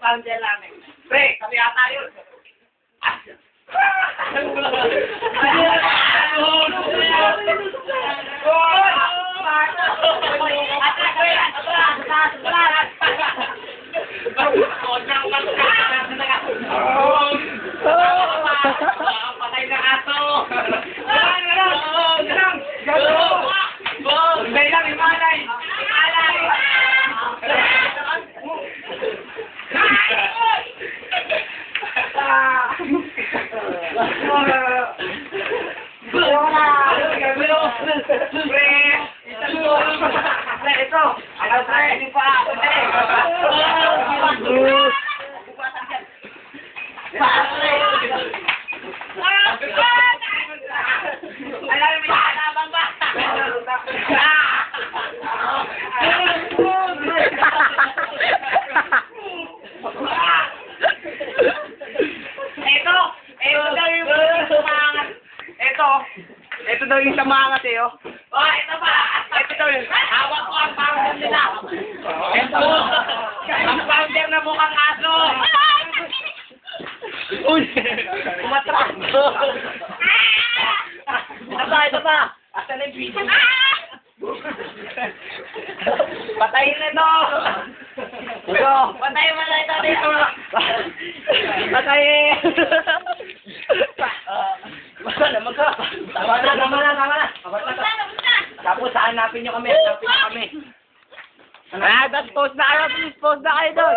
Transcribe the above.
pounder namin. Pre, kami ata yun. Patay na aso. May lang, imalay. Ito, alam sa akin pa. Alam mo yung kalabang ba? Ito daw yung samangat eh, oh. Oh, ito pa. Ito daw yung hawak ko ang pounder nila. Ito. Ang pounder na mukhang aso. Uy! Umatras. Ito pa. Asan yung video? Patayin na ito. Patayin mo na ito dito. Patayin. Basta na, Tama na. Tapos hanapin nyo kami. Tapos post na kayo doon.